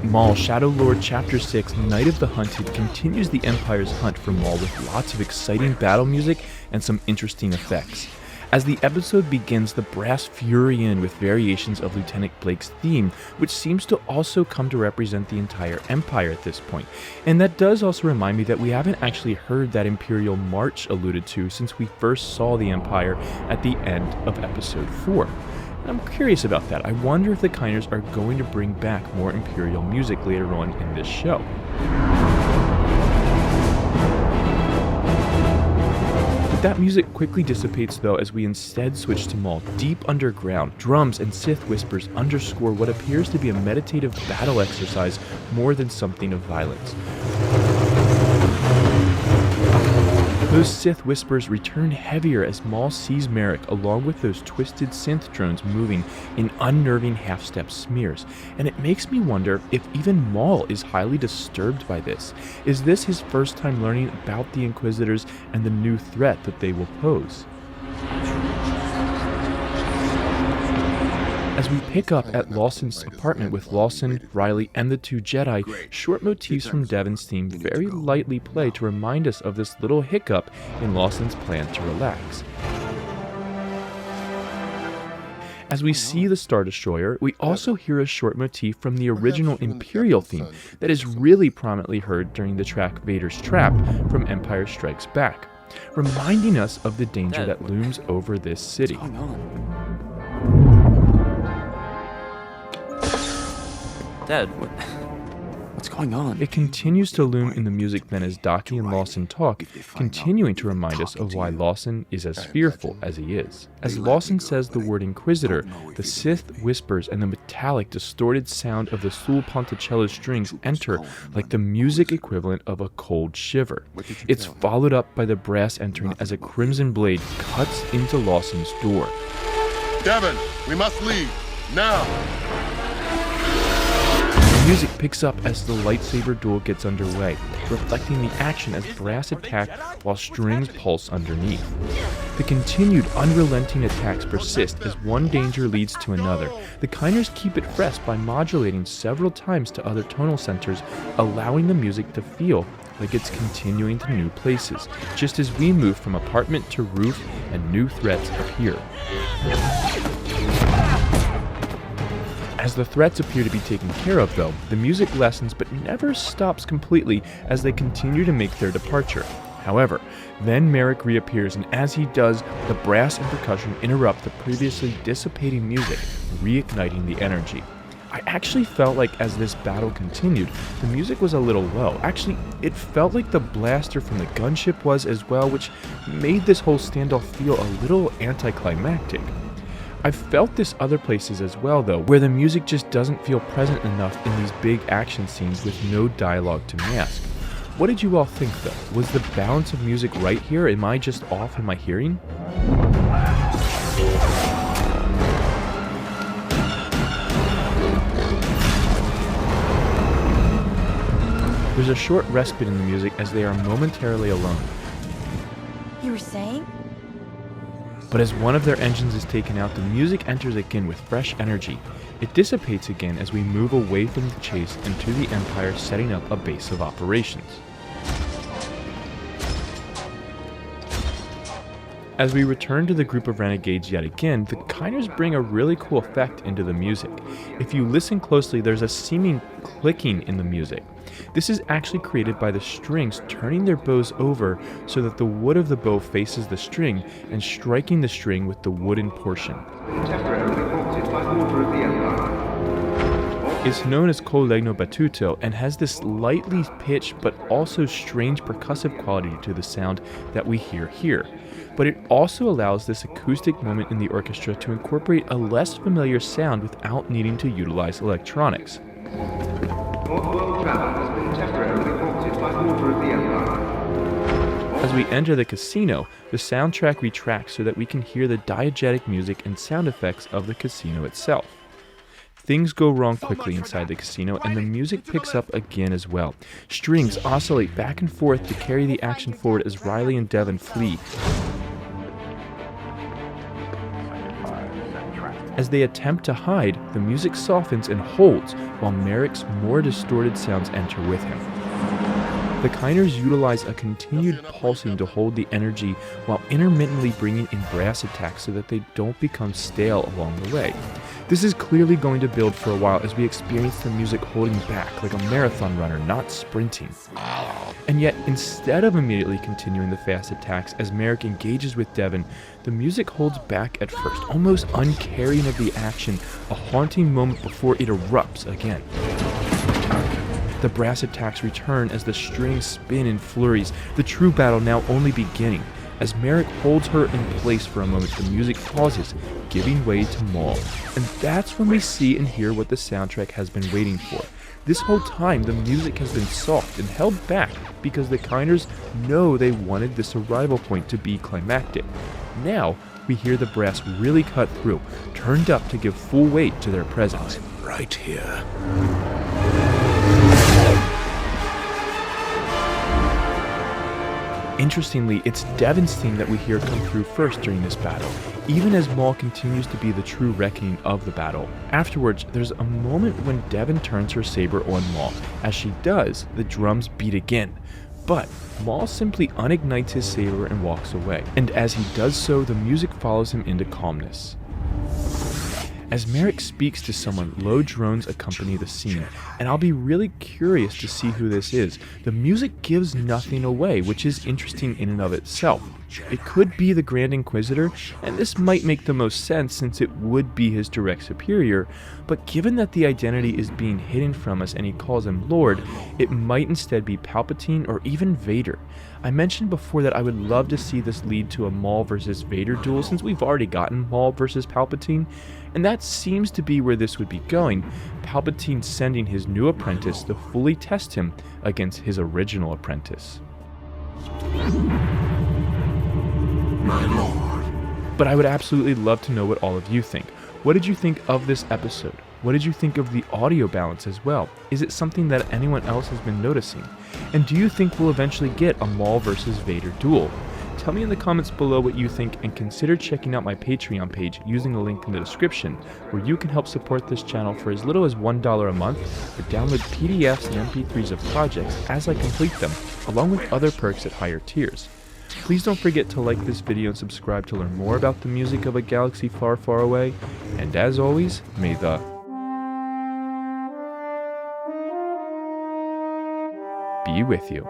Maul, Shadow Lord Chapter 6, Night of the Hunted continues the Empire's hunt for Maul with lots of exciting battle music and some interesting effects. As the episode begins, the brass fury in with variations of Lieutenant Blake's theme, which seems to also come to represent the entire Empire at this point. And that does also remind me that we haven't actually heard that Imperial March alluded to since we first saw the Empire at the end of Episode 4. I'm curious about that. I wonder if the Kinders are going to bring back more Imperial music later on in this show. But that music quickly dissipates though as we instead switch to Maul deep underground. Drums and Sith whispers underscore what appears to be a meditative battle exercise more than something of violence. Those Sith whispers return heavier as Maul sees Marrok along with those twisted synth drones moving in unnerving half-step smears, and it makes me wonder if even Maul is highly disturbed by this. Is this his first time learning about the Inquisitors and the new threat that they will pose? As we pick up at Lawson's apartment with Lawson, Riley, and the two Jedi, short motifs from Devon's theme very lightly play to remind us of this little hiccup in Lawson's plan to relax. As we see the Star Destroyer, we also hear a short motif from the original Imperial theme that is really prominently heard during the track Vader's Trap from Empire Strikes Back, reminding us of the danger that looms over this city. Dad, what's going on? It continues to loom in the music then as Daki and Lawson talk, continuing to remind us of why Lawson is as fearful as he is. As Lawson says the word Inquisitor, the Sith whispers and the metallic, distorted sound of the Sul Ponticello strings enter like the music equivalent of a cold shiver. It's followed up by the brass entering as a crimson blade cuts into Lawson's door. Devon, we must leave, now! The music picks up as the lightsaber duel gets underway, reflecting the action as brass attack while strings pulse underneath. The continued unrelenting attacks persist as one danger leads to another. The Kinders keep it fresh by modulating several times to other tonal centers, allowing the music to feel like it's continuing to new places, just as we move from apartment to roof and new threats appear. As the threats appear to be taken care of though, the music lessens but never stops completely as they continue to make their departure. However, then Marrok reappears, and as he does, the brass and percussion interrupt the previously dissipating music, reigniting the energy. I actually felt like as this battle continued, the music was a little low. Actually, it felt like the blaster from the gunship was as well, which made this whole standoff feel a little anticlimactic. I've felt this other places as well though, where the music just doesn't feel present enough in these big action scenes with no dialogue to mask. What did you all think though? Was the balance of music right here? Am I just off in my hearing? There's a short respite in the music as they are momentarily alone. You were saying? But as one of their engines is taken out, the music enters again with fresh energy. It dissipates again as we move away from the chase and to the Empire setting up a base of operations. As we return to the group of renegades yet again, the Kinders bring a really cool effect into the music. If you listen closely, there's a seeming clicking in the music. This is actually created by the strings turning their bows over so that the wood of the bow faces the string and striking the string with the wooden portion. It's known as Collegno battuto and has this lightly pitched but also strange percussive quality to the sound that we hear here. But it also allows this acoustic moment in the orchestra to incorporate a less familiar sound without needing to utilize electronics. As we enter the casino, the soundtrack retracts so that we can hear the diegetic music and sound effects of the casino itself. Things go wrong quickly inside the casino, and the music picks up again as well. Strings oscillate back and forth to carry the action forward as Riley and Devon flee. As they attempt to hide, the music softens and holds, while Merrick's more distorted sounds enter with him. The Kinders utilize a continued pulsing to hold the energy while intermittently bringing in brass attacks so that they don't become stale along the way. This is clearly going to build for a while as we experience the music holding back like a marathon runner, not sprinting. And yet, instead of immediately continuing the fast attacks as Merrick engages with Devon, the music holds back at first, almost uncaring of the action, a haunting moment before it erupts again. The brass attacks return as the strings spin in flurries, the true battle now only beginning. As Merrick holds her in place for a moment, the music pauses, giving way to Maul. And that's when we see and hear what the soundtrack has been waiting for. This whole time, the music has been soft and held back because the Kinders know they wanted this arrival point to be climactic. Now, we hear the brass really cut through, turned up to give full weight to their presence. I'm right here. Interestingly, it's Devon's theme that we hear come through first during this battle, even as Maul continues to be the true reckoning of the battle. Afterwards, there's a moment when Devon turns her saber on Maul. As she does, the drums beat again. But Maul simply unignites his saber and walks away, and as he does so, the music follows him into calmness. As Merrick speaks to someone, low drones accompany the scene, and I'll be really curious to see who this is. The music gives nothing away, which is interesting in and of itself. It could be the Grand Inquisitor, and this might make the most sense since it would be his direct superior, but given that the identity is being hidden from us and he calls him Lord, it might instead be Palpatine or even Vader. I mentioned before that I would love to see this lead to a Maul versus Vader duel since we've already gotten Maul versus Palpatine, and that seems to be where this would be going, Palpatine sending his new apprentice to fully test him against his original apprentice. My lord. But I would absolutely love to know what all of you think. What did you think of this episode? What did you think of the audio balance as well? Is it something that anyone else has been noticing? And do you think we'll eventually get a Maul versus Vader duel? Tell me in the comments below what you think, and consider checking out my Patreon page using the link in the description, where you can help support this channel for as little as $1 a month, or download PDFs and MP3s of projects as I complete them, along with other perks at higher tiers. Please don't forget to like this video and subscribe to learn more about the music of a galaxy far, far away, and as always, may the be with you.